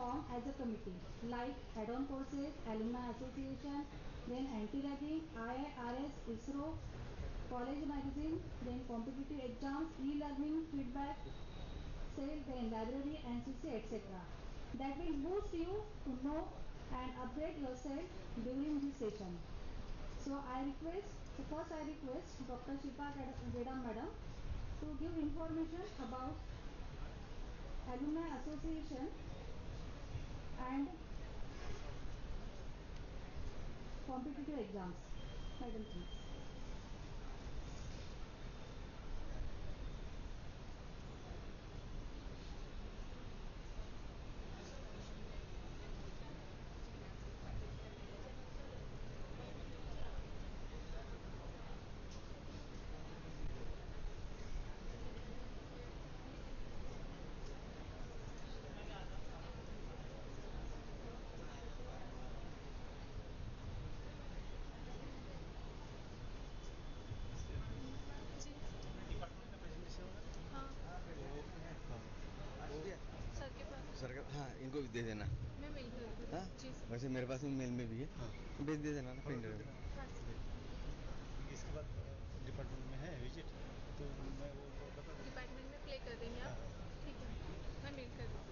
form as a committee, like add-on courses, alumni association, then anti-ragging, IIRS, ISRO, college magazine, then competitive exams, e-learning, feedback, sale, then library, NCC, etc. That will boost you to know and upgrade yourself during this session. So first I request Dr. Shifa Gedam Madam to give information about Alumni Association and competitive exams. Madam, please. Sir हाँ इनको भी दे देना। मैं mail कर हाँ वैसे मेरे पास में मेल में भी है, भेज दे देना ना प्रिंटर में। इसके बाद डिपार्टमेंट में है विजिट तो मैं वो बता दूँ। डिपार्टमेंट में प्ले कर देंगे आप, ठीक है मैं मेल कर दूँगी।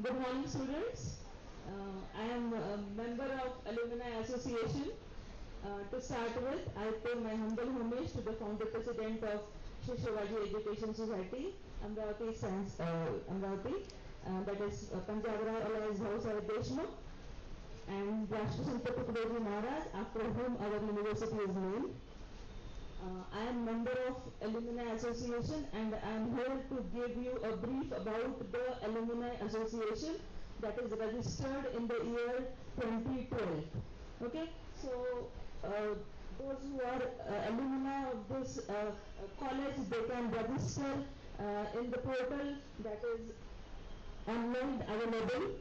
Good morning, students. I am a member of Alumni Association. To start with, I pay my humble homage to the founder president of Shri Shivaji Education Society, Amravati Science, Amravati, that is Punjab Rao Alliance House of Deshmukh, and Rashtrasanta Tukadeji Maharaj, after whom our university is named. I am member of Alumni Association and I am here to give you a brief about the Alumni Association that is registered in the year 2012. Okay, so those who are alumni of this college, they can register in the portal that is online available.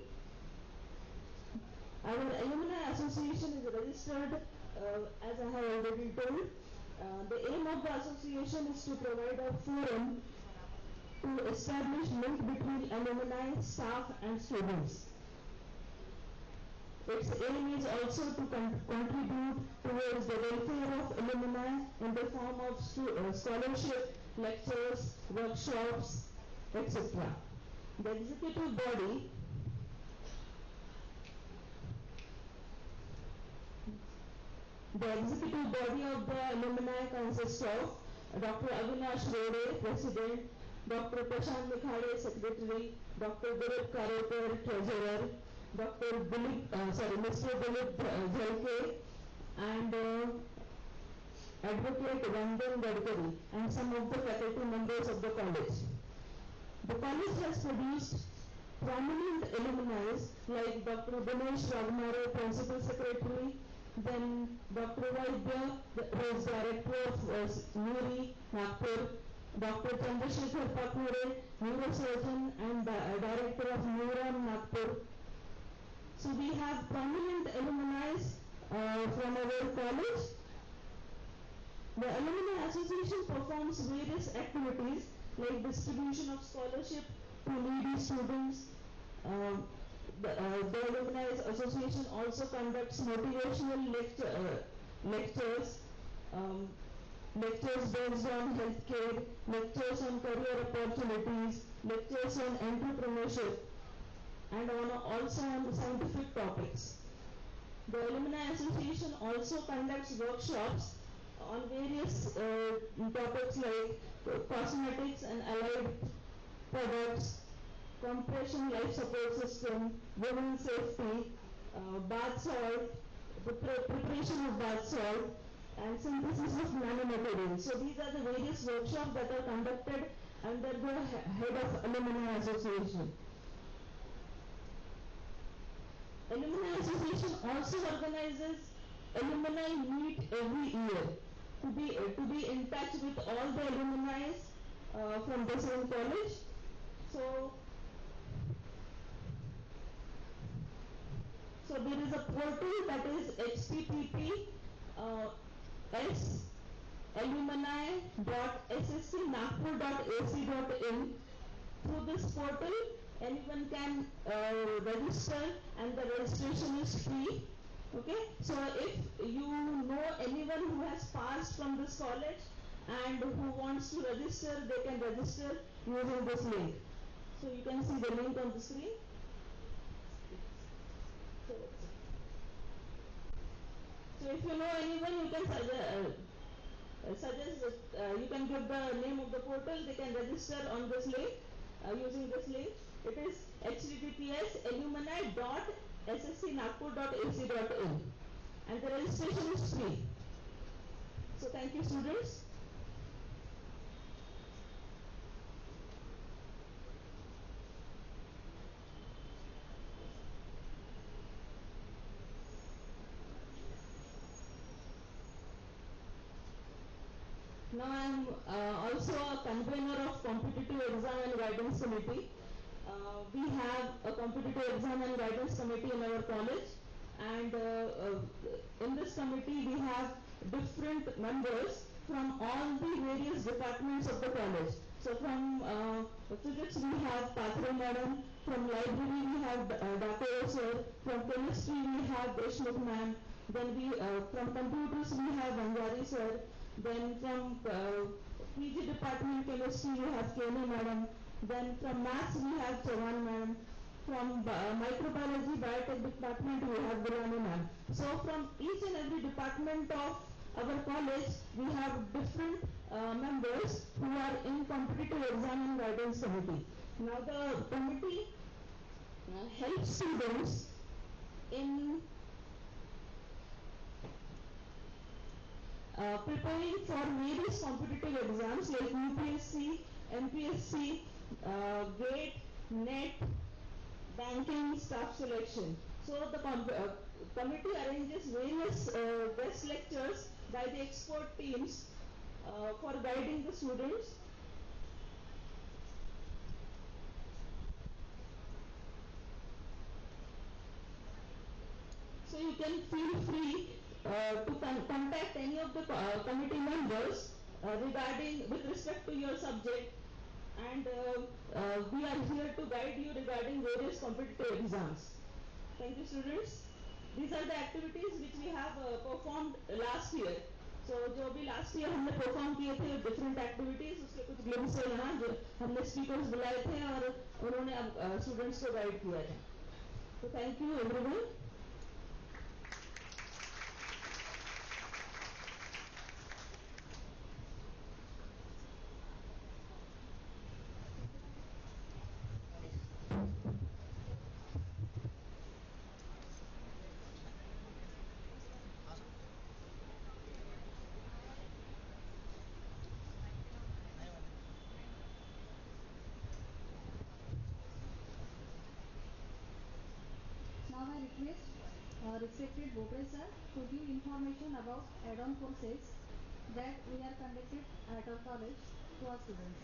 Our Alumni Association is registered as I have already told. The aim of the association is to provide a forum to establish link between alumni, staff and students. Its aim is also to contribute towards the welfare of alumni in the form of scholarship, lectures, workshops, etc. The executive body of the alumni consists of Dr. Avinash Rode, President, Dr. Prashant Likhade, Secretary, Dr. Dilip Karekar, Treasurer, Mr. Dilip Jhalke, and Advocate Ranjan Gadkari, and some of the faculty members of the college. The college has produced prominent alumni like Dr. Dinesh Ragmare, Principal Secretary, then Dr. Vaidya, who is Director of NURI, Nagpur, Dr. Chandrasekhar Pakure, Neurosurgeon and Director of Neuron, Nagpur. So we have prominent alumni from our college. The Alumni Association performs various activities like distribution of scholarship to needy students. The Alumni Association also conducts motivational lectures, lectures based on healthcare, lectures on career opportunities, lectures on entrepreneurship, and also on scientific topics. The Alumni Association also conducts workshops on various topics like cosmetics and allied products, compression life support system, women's safety, bath salt, preparation of bath salt, and synthesis of nanomaterials. So these are the various workshops that are conducted under the head of Alumni Association. Alumni Association also organizes alumni meet every year to be in touch with all the alumni from the same college. So there is a portal that is http s alumni.sscnagpur.ac.in. Through this portal, anyone can register, and the registration is free. Okay, so if you know anyone who has passed from this college and who wants to register, they can register using this link. So you can see the link on the screen. So if you know anyone, you can suggest you can give the name of the portal. They can register on this link using this link. It is https://alumni.sscnagpur.ac.in, and the registration is free. So thank you, students. Now I am also a convener of competitive exam and guidance committee. We have a competitive exam and guidance committee in our college, and in this committee we have different members from all the various departments of the college. So from physics we have Pathre madam, from library we have Dakar sir, from chemistry we have Deshmukh ma'am, then from computers we have Vanjari sir, then from PG department chemistry we have Kene madam, then from maths we have Chavan madam, from microbiology biotech department we have Gulani ma'am. So from each and every department of our college we have different members who are in competitive exam and guidance committee. Now the committee helps students in preparing for various competitive exams like UPSC, MPSC, GATE, NET, banking, staff selection. So the committee arranges various guest lectures by the expert teams for guiding the students. So you can feel free to contact any of the committee members with respect to your subject, and we are here to guide you regarding various competitive exams. Thank you, students. These are the activities which we have performed last year. So जो भी last year हमने perform किए थे different activities, उसके कुछ glimpse है यहाँ जो हमने speakers बुलाए थे और उन्होंने students को guide किया था. So thank you everyone. Now I request respected Bopre sir to give information about add-on courses that we are conducted at our college to our students.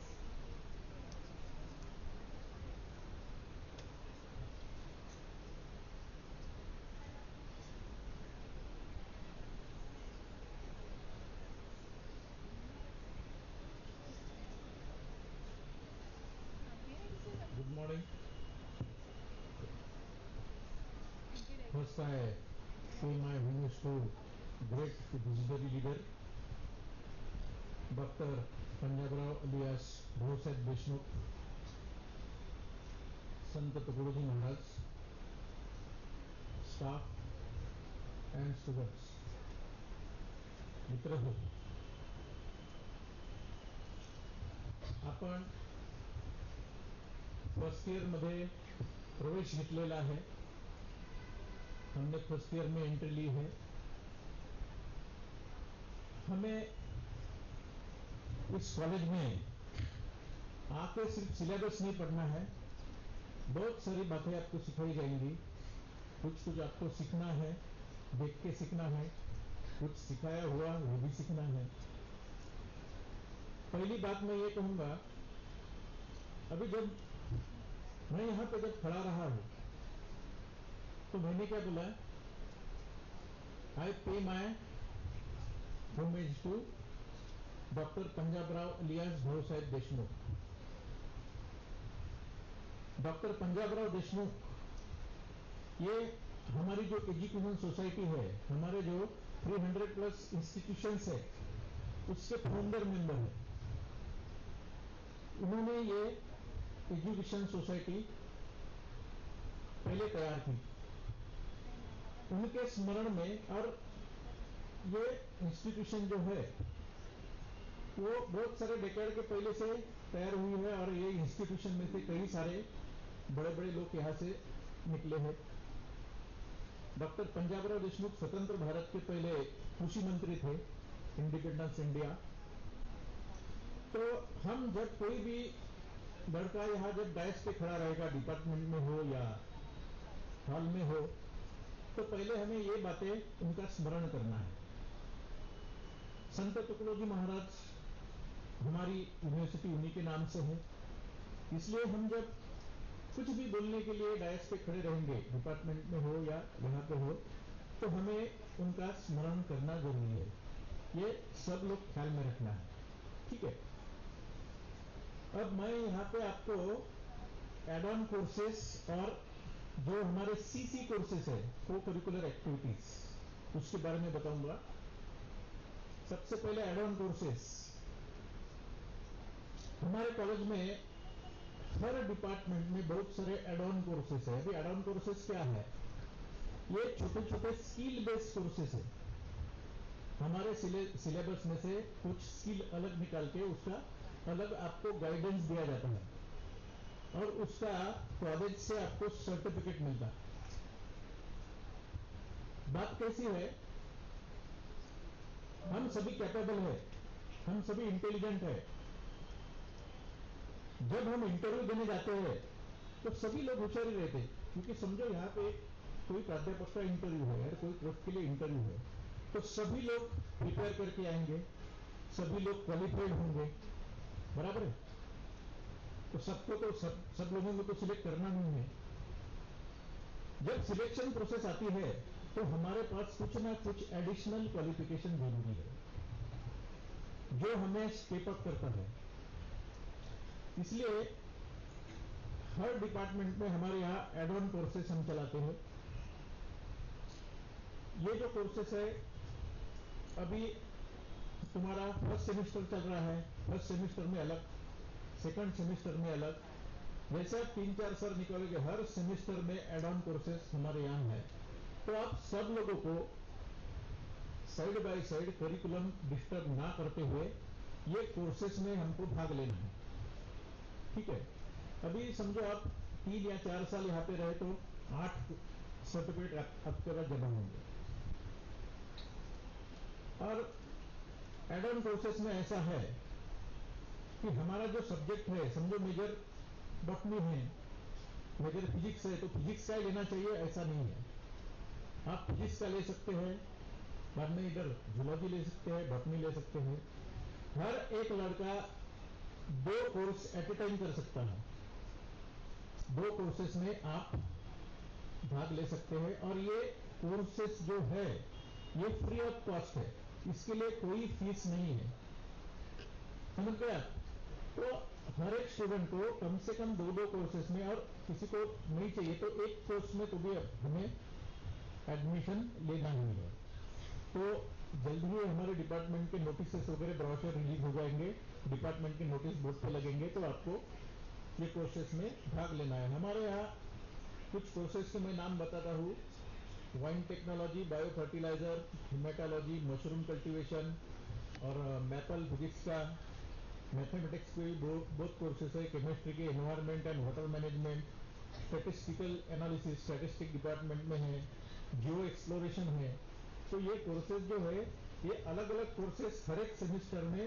Good morning. First I pay my homage to great visionary leader Dr. Panjabrao alias Bhosed Deshmukh, Sant Tukadoji Maharaj, staff and students. मित्र हो, आपण first year मध्ये प्रवेश घेतलेला है. हमने first year में entry ली है. हमें इस कॉलेज में आके सिर्फ सिलेबस नहीं पढ़ना है, बहुत सारी बातें आपको सिखाई जाएंगी. कुछ आपको सीखना है, देख के सीखना है, कुछ सिखाया हुआ वो भी सीखना है। पहली बात मैं ये कहूंगा, अभी जब मैं यहां पे जब खड़ा रहा हूं तो मैंने क्या बोला, I pay my homage to doctor Panjabrao alias Bhausaheb Deshmukh. Doctor Panjabrao Deshmukh ये हमारी जो एजुकेशन सोसाइटी है, हमारे जो 300 प्लस इंस्टीट्यूशंस है, उसके फाउंडर मेंबर है। उन्होंने ये एजुकेशन सोसाइटी पहले तैयार की उनके स्मरण में, और ये इंस्टीट्यूशन जो है वो बहुत सारे डेकेड के पहले से तैयार हुई है, और ये इंस्टीट्यूशन में से कई सारे बड़े बड़े लोग यहां से निकले हैं। डॉक्टर पंजाबराव देशमुख स्वतंत्र भारत के पहले कृषि मंत्री थे, इंडिपेंडेंस इंडिया। तो हम जब कोई भी लड़का यहां जब डायस पे खड़ा रहेगा, डिपार्टमेंट में हो या हॉल में हो, तो पहले हमें ये बातें उनका स्मरण करना है। संत तुकडोजी महाराज हमारी यूनिवर्सिटी उन्हीं के नाम से है, इसलिए हम जब कुछ भी बोलने के लिए डायस पे खड़े रहेंगे, डिपार्टमेंट में हो या यहाँ पे हो, तो हमें उनका स्मरण करना जरूरी है। ये सब लोग ख्याल में रखना है, ठीक है। अब मैं यहाँ पे आपको एड ऑन कोर्सेस और जो हमारे सीसी कोर्सेस है, को करिकुलर एक्टिविटीज, उसके बारे में बताऊंगा। सबसे पहले एड ऑन कोर्सेस। हमारे कॉलेज में हर डिपार्टमेंट में बहुत सारे एड ऑन कोर्सेस है। अभी एड ऑन कोर्सेस क्या है, ये छोटे छोटे स्किल बेस्ड कोर्सेस है। हमारे सिलेबस में से कुछ स्किल अलग निकाल के उसका अलग आपको गाइडेंस दिया जाता है, और उसका कॉलेज से आपको सर्टिफिकेट मिलता है। बात कैसी है, हम सभी कैपेबल है, हम सभी इंटेलिजेंट है। जब हम इंटरव्यू देने जाते हैं तो सभी लोग होशियार ही रहते हैं, क्योंकि समझो यहाँ पे कोई प्राध्यापक का इंटरव्यू है या कोई पोस्ट के लिए इंटरव्यू है, तो सभी लोग प्रिपेयर करके आएंगे, सभी लोग क्वालिफाइड होंगे, बराबर है। तो सबको तो सब लोगों को तो सिलेक्ट करना नहीं है। जब सिलेक्शन प्रोसेस आती है तो हमारे पास कुछ ना कुछ एडिशनल क्वालिफिकेशन जरूरी है, जो हमें स्टेप अप करता है। इसलिए हर डिपार्टमेंट में हमारे यहाँ एड ऑन कोर्सेस हम चलाते हैं। ये जो कोर्सेस है, अभी तुम्हारा फर्स्ट सेमेस्टर चल रहा है, फर्स्ट सेमेस्टर में अलग, सेकंड सेमेस्टर में अलग, जैसे आप 3-4 साल निकालोगे, हर सेमेस्टर में एड ऑन कोर्सेस हमारे यहाँ है। तो आप सब लोगों को side by side curriculum disturb ना करते हुए ये कोर्सेस में हमको भाग लेना है, ठीक है। अभी समझो आप 3 या 4 साल यहाँ पे रहे तो 8 सर्टिफिकेट आपके पास जमा होंगे। और एड ऑन कोर्सेस में ऐसा है कि हमारा जो सब्जेक्ट है, समझो मेजर बॉटनी है, मेजर फिजिक्स है, तो फिजिक्स का ही लेना चाहिए ऐसा नहीं है। आप फिजिक्स का ले सकते हैं, बाद में इधर जूलॉजी ले सकते हैं, बॉटनी ले सकते हैं। हर एक लड़का 2 कोर्स एट ए टाइम कर सकता है। 2 कोर्सेस में आप भाग ले सकते हैं, और ये कोर्सेस जो है ये फ्री ऑफ कॉस्ट है, इसके लिए कोई फीस नहीं है, समझ गए आप। तो हर एक स्टूडेंट को कम से कम 2 कोर्सेस में, और किसी को नहीं चाहिए तो 1 कोर्स में तो भी हमें एडमिशन लेना ही है। तो जल्द ही हमारे डिपार्टमेंट के नोटिसेस वगैरह ब्रोशर रिलीज हो जाएंगे, डिपार्टमेंट के नोटिस बोर्ड पे लगेंगे, तो आपको ये कोर्सेस में भाग लेना है। हमारे यहाँ कुछ कोर्सेस के मैं नाम बताता हूँ, wine technology, bio fertiliser, haematology, mushroom cultivation, और मैपल फिजिक्स का, मैथमेटिक्स के बहुत कोर्सेस है, केमिस्ट्री के environment and water management, statistical analysis statistic department में है, जियो एक्सप्लोरेशन है। तो ये कोर्सेज जो है, ये अलग अलग कोर्सेज हर एक सेमेस्टर में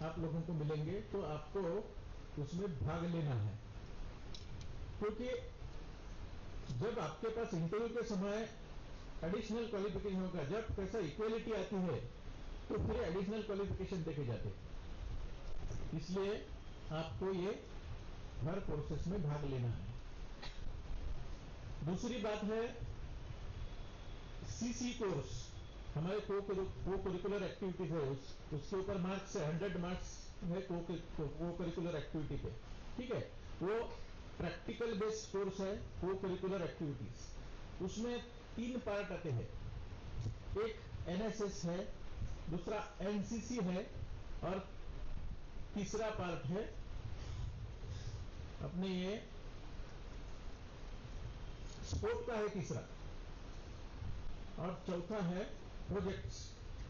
आप लोगों को मिलेंगे, तो आपको उसमें भाग लेना है। क्योंकि जब आपके पास इंटरव्यू के समय एडिशनल क्वालिफिकेशन होगा, जब कैसा इक्वलिटी आती है तो फिर एडिशनल क्वालिफिकेशन देखे जाते हैं। इसलिए आपको ये हर कोर्सेस में भाग लेना है। दूसरी बात है सीसी कोर्स, हमारे को करिकुलर एक्टिविटीज है, उसके ऊपर मार्क्स है, 100 मार्क्स है को करिकुलर एक्टिविटी पे, ठीक है। वो प्रैक्टिकल बेस्ड कोर्स है, को करिकुलर एक्टिविटीज। उसमें 3 पार्ट आते हैं, एक एनएसएस है, दूसरा एनसीसी है और तीसरा पार्ट है अपने ये स्पोर्ट का है तीसरा, और चौथा है प्रोजेक्ट्स,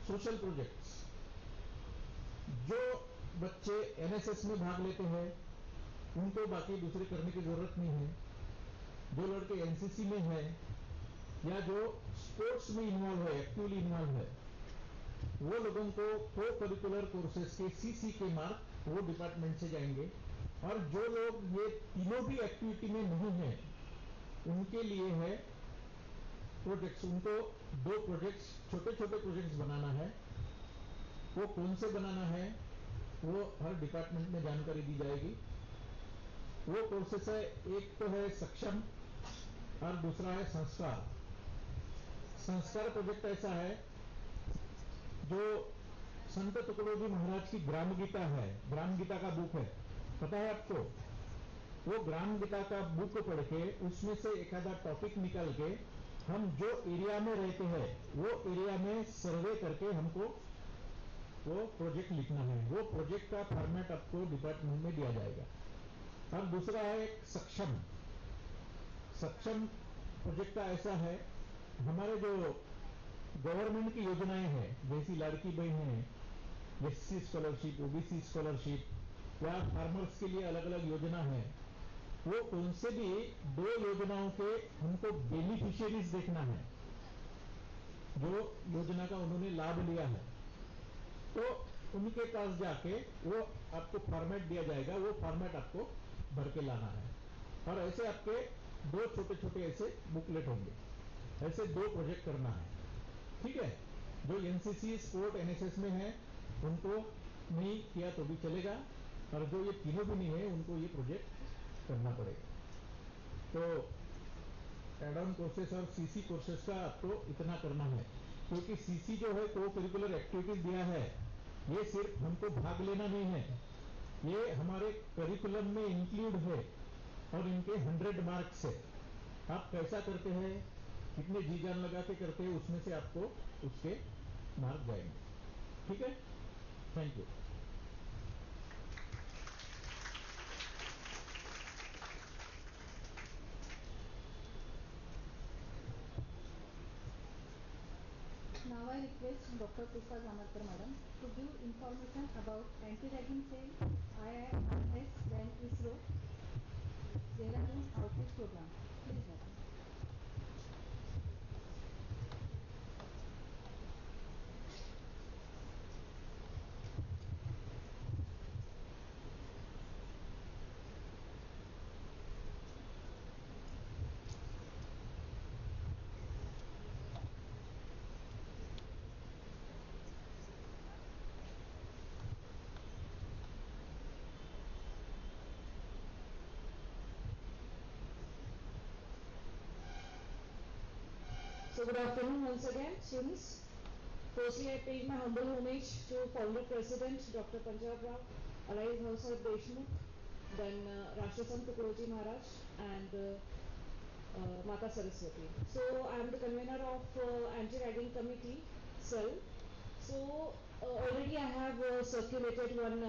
सोशल प्रोजेक्ट्स। जो बच्चे एनएसएस में भाग लेते हैं उनको बाकी दूसरे करने की जरूरत नहीं है। जो लड़के एनसीसी में है या जो स्पोर्ट्स में इन्वॉल्व है, एक्टिवली इन्वॉल्व है, वो लोगों को को करिकुलर कोर्सेज के सीसी के मार्क वो डिपार्टमेंट से जाएंगे। और जो लोग ये तीनों भी एक्टिविटी में नहीं है उनके लिए है प्रोजेक्ट्स। उनको 2 प्रोजेक्ट्स, छोटे छोटे प्रोजेक्ट्स बनाना है। वो कौन से बनाना है वो हर डिपार्टमेंट में जानकारी दी जाएगी। वो कोर्सेस है, एक तो है सक्षम और दूसरा है संस्कार। संस्कार प्रोजेक्ट ऐसा है जो संत तुकडोजी महाराज की ग्राम गीता है, ग्राम गीता का बुक है, पता है आपको। वो ग्राम गीता का बुक पढ़ के उसमें से एक आधा टॉपिक निकाल के हम जो एरिया में रहते हैं वो एरिया में सर्वे करके हमको वो प्रोजेक्ट लिखना है। वो प्रोजेक्ट का फॉर्मेट आपको डिपार्टमेंट में दिया जाएगा। और दूसरा है एक सक्षम। सक्षम प्रोजेक्ट का ऐसा है, हमारे जो गवर्नमेंट की योजनाएं हैं जैसी लाड़की बहन है, एससी स्कॉलरशिप, ओबीसी स्कॉलरशिप या फार्मर्स के लिए अलग अलग योजना है, वो उनसे भी 2 योजनाओं के हमको बेनिफिशियरीज देखना है जो योजना का उन्होंने लाभ लिया है। तो उनके पास जाके वो आपको फॉर्मेट दिया जाएगा, वो फॉर्मेट आपको भर के लाना है। और ऐसे आपके 2 छोटे छोटे ऐसे बुकलेट होंगे, ऐसे 2 प्रोजेक्ट करना है, ठीक है। जो एनसीसी, स्पोर्ट, एनएसएस में है उनको नहीं किया तो भी चलेगा, और जो ये तीनों भी नहीं है उनको ये प्रोजेक्ट करना पड़ेगा। तो एड ऑन कोर्सेस और सीसी कोर्सेस का आपको इतना करना है, क्योंकि सीसी जो है को करिकुलर एक्टिविटीज दिया है, ये सिर्फ हमको भाग लेना नहीं है, ये हमारे करिकुलम में इंक्लूड है और इनके 100 मार्क्स है। आप कैसा करते हैं, कितने जी जान लगा के करते हैं, उसमें से आपको उसके मार्क जाएंगे, ठीक है। Thank you. Now I request Dr. Pushpa Jamarkar madam to give information about anti-ragging cell, IIRS, then ISRO, Dehradun outreach program. Please madam. So good afternoon once again, students. Firstly, I pay my humble homage to Founder President Dr. Punjab Rao, Arise Household Deshmukh, then Rashtrasant Tukodji Maharaj, and Mata Saraswati. So I am the convener of Anti-Ragging Committee, cell. So already I have circulated one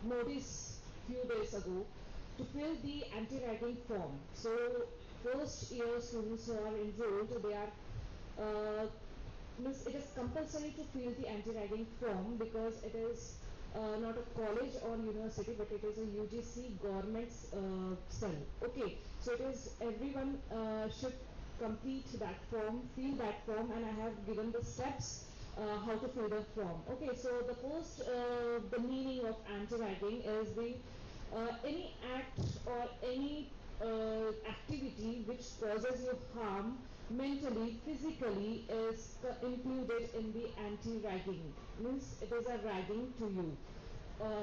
notice few days ago to fill the anti-ragging form. So first year students who are enrolled, they are it is compulsory to fill the anti-ragging form because it is not a college or university, but it is a UGC government cell. Okay, so it is everyone should complete that form, fill that form, and I have given the steps how to fill the form. Okay, so the first, the meaning of anti-ragging is the any act or any activity which causes you harm mentally, physically is included in the anti-ragging. Means it is a ragging to you,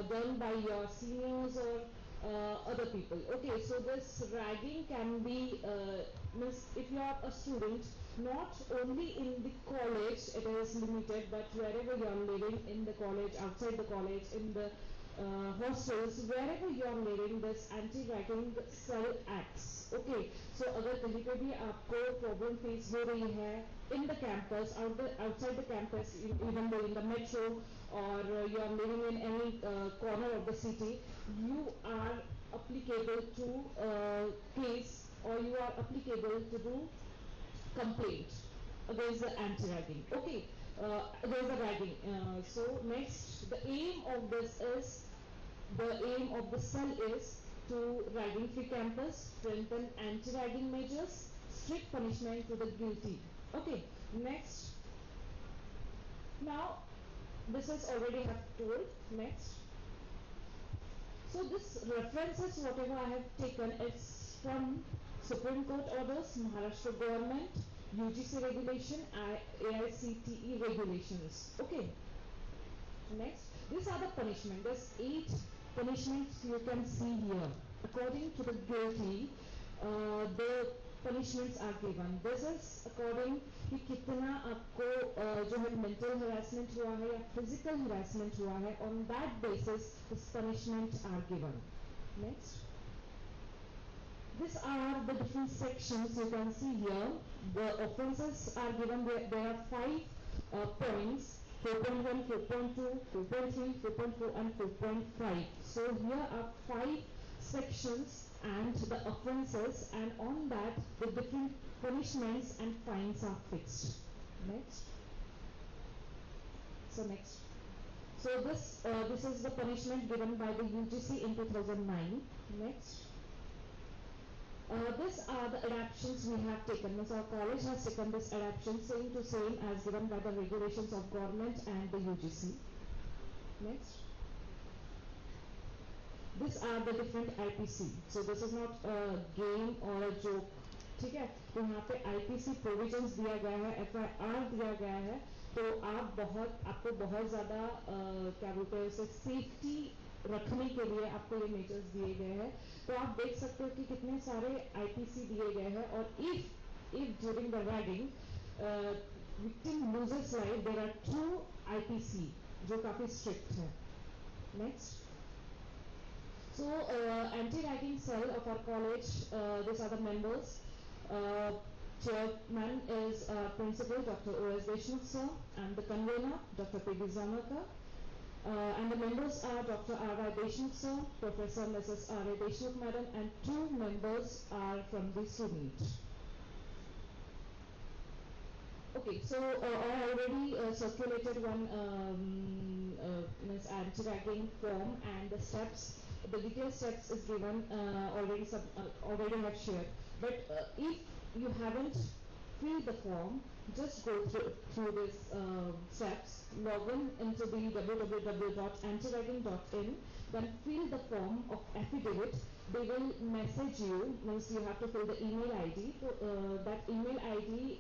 done by your seniors or other people. Okay, so this ragging can be, means if you are a student, not only in the college it is limited, but wherever you are living, in the college, outside the college, in the hostels, wherever you are living, this anti-ragging cell acts. Okay, so अगर कहीं पे भी आपको problem face हो रही है in the campus, outside the campus, even though in the metro, or you are living in any corner of the city, you are applicable to case, or you are applicable to do complaint against the anti-ragging. Okay, against the ragging. So next, the aim of this is, the aim of the cell is to ragging free campus, strengthen anti-ragging measures, strict punishment to the guilty. Okay, next. Now, this is already have told. Next. So this references, whatever I have taken, is from Supreme Court orders, Maharashtra government, UGC regulation, AICTE regulations. Okay. Next, these are the punishment. There's 8 punishments you can see here. According to the guilty, the punishments are given. This is according कि कितना आपको जो है mental harassment हुआ है या physical harassment हुआ है, on that basis this punishment are given. Next. These are the different sections you can see here. The offences are given. There are 5 points: 4.1, 4.2, 4.3, 4.4 and 4.5. So here are 5 sections and the offences, and on that the different punishments and fines are fixed. Next. So next. So this is the punishment given by the UGC in 2009. Next. These are the adaptations we have taken. Means our college has taken this adaptation same to same as given by the regulations of government and the UGC. Next. These are the different IPC. So this is not a game or a joke. ठीक है, तो यहाँ पे IPC provisions दिया गया है, FIR दिया गया है, तो आपको बहुत ज़्यादा क्या बोलते हैं उसे सेफ्टी रखने के लिए आपको ये मेजर्स दिए गए हैं. तो आप देख सकते हो कि कितने सारे IPC दिए गए हैं, और if during the ragging victim loses life, there are 2 IPC जो काफी strict है. Next. So anti-ragging cell of our college, these are the members. Chairman is Principal Dr. O.S. Deshmukh sir, and the convener Dr. P.B. Zamarkar. And the members are Dr. R.Y. Deshmukh sir, Professor Mrs. R.A. Deshmukh madam, and 2 members are from the student. Okay, so I already circulated one anti-ragging form, and the steps, the detailed steps is given, already have shared. But if you haven't filled the form, just go through these steps, log in into the www.antiragging.in, then fill the form of affidavit. They will message you, means you have to fill the email ID. So, that email ID,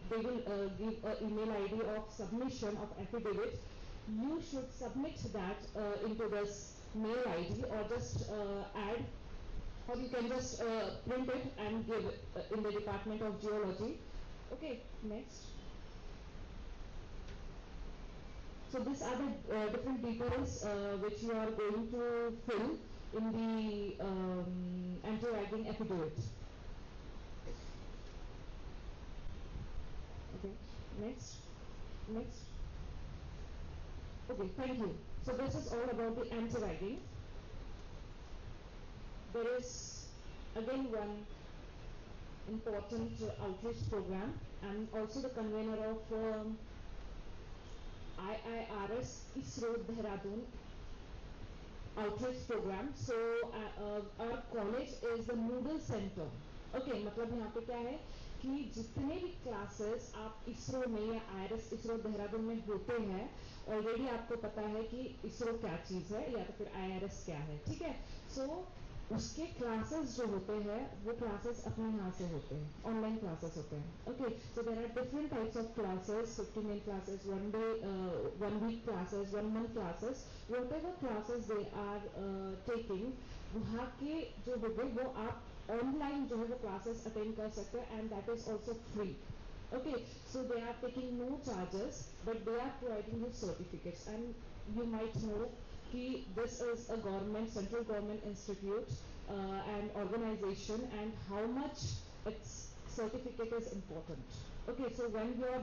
they will give an email ID of submission of affidavit. You should submit that into this mail ID, or just add, or you can just print it and give it in the Department of Geology. Okay, next. So these are the different details which you are going to fill in the anti-ragging affidavit. Okay, next. Okay, thank you. So this is all about the anti-ragging. There is again one important outreach program. I'm also the convener of IIRS ISRO Dehradun outreach program. So our college is the noodle center. Okay, मतलब यहाँ पे क्या है कि जितने भी classes आप इसरो में या IIRS इसरो देहरादून में होते हैं, ऑलरेडी आपको पता है कि इसरो क्या चीज़ है या तो फिर IIRS क्या है. ठीक है. So उसके क्लासेस जो होते हैं वो क्लासेस अपने यहाँ से होते हैं, ऑनलाइन क्लासेस होते हैं. Okay, so there are different types of classes, 15-minute classes, 1 day, 1 week classes, 1 month classes, whatever classes they are taking, वहाँ के जो होंगे वो आप ऑनलाइन जो है वो क्लासेस अटेंड कर सकते हैं, and that is also free. Okay, so they are taking no charges, but they are providing you certificates, and you might know कि this is a government, central government institute and organization, and how much its certificate is important. Okay, so when you are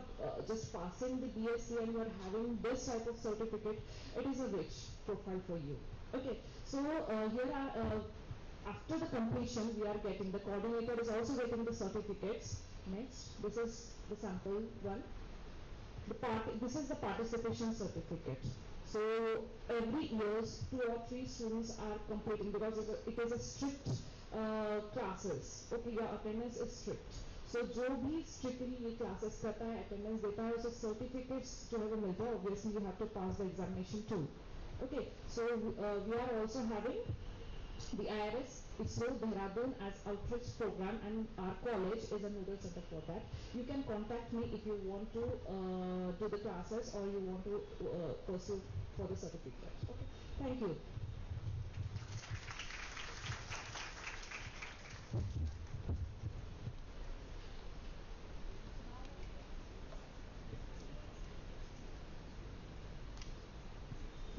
just passing the BSc and you are having this type of certificate, it is a rich profile for you. Okay, so here are after the completion we are getting, the coordinator is also getting the certificates. Next, this is the sample one. This is the participation certificate. So every year 2 or 3 students are completing, because it is a strict classes. Okay, your attendance is strict. So जो भी strictly ये classes करता है, attendance देता है, उसे certificates जो है वो मिलता है. Obviously you have to pass the examination too. Okay, so we are also having the IRS ISRO Dehradun as outreach program, and our college is a nodal center for that. You can contact me if you want to do the classes or you want to pursue for the certificate. Okay, thank you.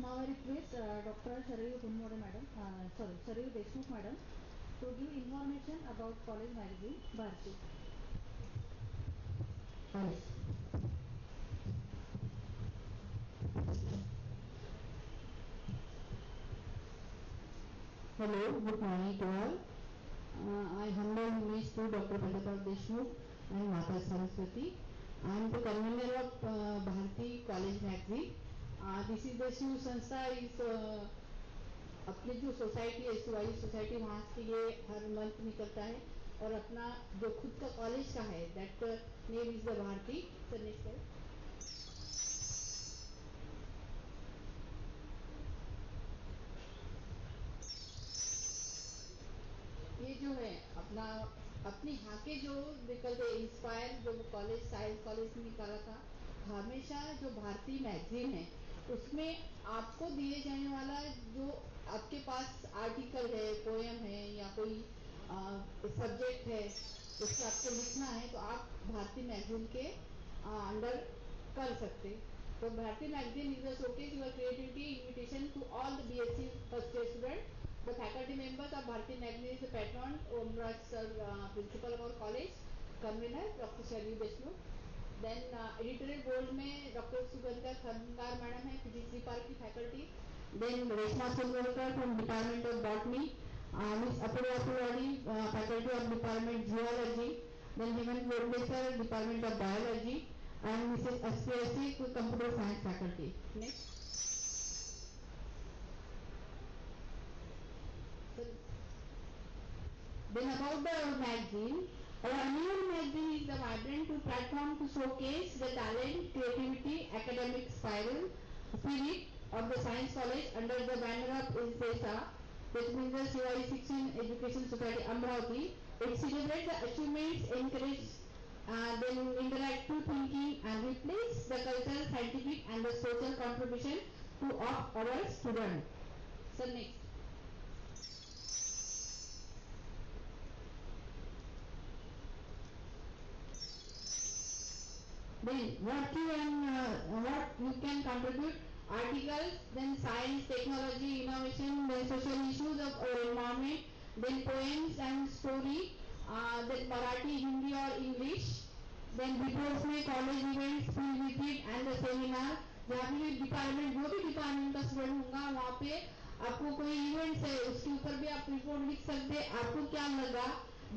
Now I request Dr. Sharayu Gunmore madam, Sharayu Deshmukh madam, to give information about college magazine Bharati. Hello, good morning to all. I humbly homage to Dr. Pratap Deshmukh and Mata Saraswati. I am the convener of Bharati College Magazine. This is the Shiv संस्था इस अपनी जो society है, Shivaji society, वहाँ के लिए हर month निकलता है, और अपना जो खुद का कॉलेज का है, that name is the Bharati. Sir next है. ये जो है अपना अपने यहाँ के जो निकलते इंस्पायर जो कॉलेज, साइंस कॉलेज में निकाला था, हमेशा जो भारतीय मैगजीन है उसमें आपको दिए जाने वाला जो आपके पास आर्टिकल है, पोएम है, या कोई सब्जेक्ट है, उसको आपको लिखना है, तो आप भारतीय मैगजीन के अंडर कर सकते. तो Bharatiya magazine is a showcase your creativity, invitation to all the BSc first year student. The faculty members of Bharati Magazine is the patron, Om Raj sir, principal of our college, convener Dr. Sharayu Deshmukh. Then editorial board में Dr. Sugandha Khankar madam है, physics department की faculty. Then Reshma Sundolkar from department of botany, Miss Apurva Tiwari, faculty of department zoology. Then Hemant Borde sir, department of biology, and Mrs. SPSC, computer science faculty. Next. Then about the magazine, our annual magazine is the vibrant platform to showcase the talent, creativity, academic spirit of the Science College under the banner of INSESA, which means the Shivaji Shikshan Education Society Amravati. It celebrates the achievements, encourage then interactive thinking, and reflects the cultural, scientific, and the social contribution to of our students. So next. Then what you can contribute: articles, then science, technology, innovation, then social issues of our environment, then poems and story, then Marathi, Hindi or English, then reports में college events, field visit and the seminar. जहाँ भी department, जो भी department का student होगा वहाँ पे आपको कोई इवेंट्स है उसके ऊपर भी आप रिपोर्ट लिख सकते हैं, आपको क्या लगा.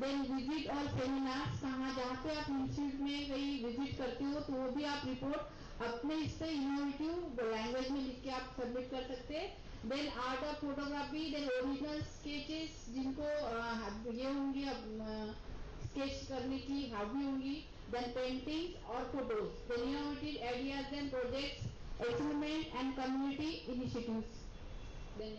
देन विजिट और सेमिनार्स, कहाँ जहाँ पे आप इंस्टीट्यूट में कहीं विजिट करते हो तो वो भी आप रिपोर्ट अपने इस पे इनोवेटिव लैंग्वेज में लिख के आप सबमिट कर सकते हैं. Then art of photography, then original sketches जिनको ये होंगी स्केच करने की हॉबी होंगी, देन पेंटिंग्स और photos, then innovative ideas, then projects, experiment and community initiatives. Then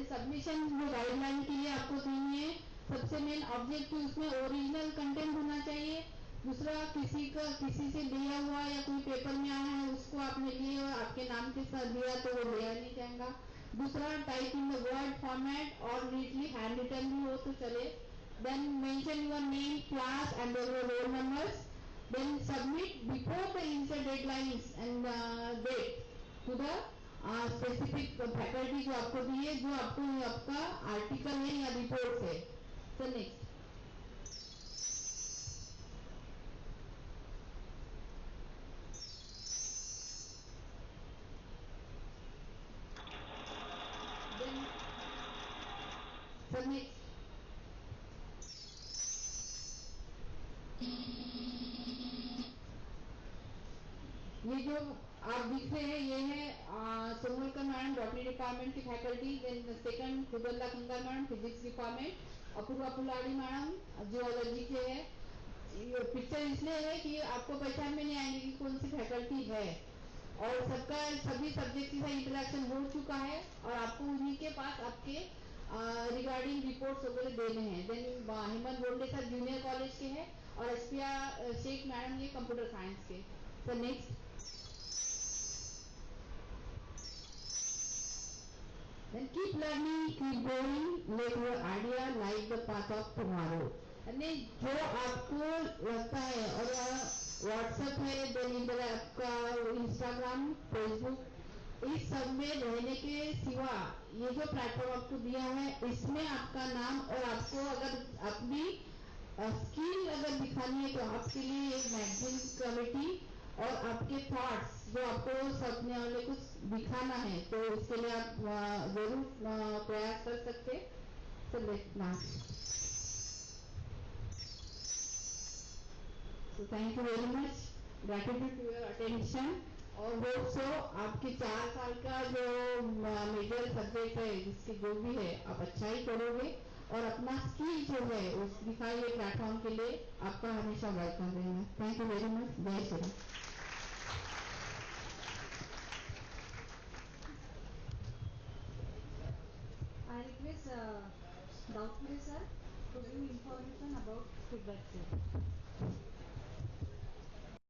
submission जो गाइडलाइन के लिए आपको दी है, सबसे मेन ऑब्जेक्टिव उसमें ओरिजिनल कंटेंट होना चाहिए। दूसरा, किसी से लिया हुआ या कोई पेपर में आया है उसको आपने लिए और आपके नाम के साथ दिया तो वो लिया नहीं जाएगा। दूसरा, type in the word format और नीटली हैंड रिटन भी हो तो चले। Then mention your name, class and your roll numbers. Then submit before the inter deadlines and date to the specific faculty जो आपको दी है, जो आपको आपका आर्टिकल है या रिपोर्ट है। तो नेक्स्ट, सबमिट। ये जो आप दिख रहे हैं ये है सोनवलकर मैडम बॉटनी डिपार्टमेंट की faculty. Then second Sugandha Kundar madam physics department, Apurva Puladi madam geology के है। ये पिक्चर इसलिए है कि आपको पहचान में नहीं आएंगे कि कौन सी फैकल्टी है, और सबका सभी सब्जेक्ट के साथ इंटरेक्शन हो चुका है और आपको उन्हीं के पास आपके रिगार्डिंग रिपोर्ट्स वगैरह देने हैं। Then Hemant Bonde sir junior college के हैं और एसपिया शेख मैडम ये कंप्यूटर साइंस के। तो next, then keep learning, keep growing, let your idea light the path of tomorrow। यानी जो आपको लगता है, और व्हाट्सएप है, देन इधर आपका इंस्टाग्राम, फेसबुक, इस सब में रहने के सिवा ये जो प्लेटफॉर्म आपको दिया है इसमें आपका नाम और आपको अगर अपनी स्किल अगर दिखानी है तो आपके लिए एक मैगजीन कमेटी और आपके थॉट्स जो आपको सपने वाले कुछ दिखाना है तो उसके लिए आप जरूर प्रयास कर सकते। So thank you very much, gratitude to your attention। और होप सो आपके 4 साल का जो मेजर सब्जेक्ट है जिसके जो भी है आप अच्छा ही करोगे और अपना स्किल जो है उस दिखाई हुए प्लेटफॉर्म के लिए आपका हमेशा वेलकम रहेगा। Thank you very much. जय Shri Ram. I request Daupure sir to give information about feedback session.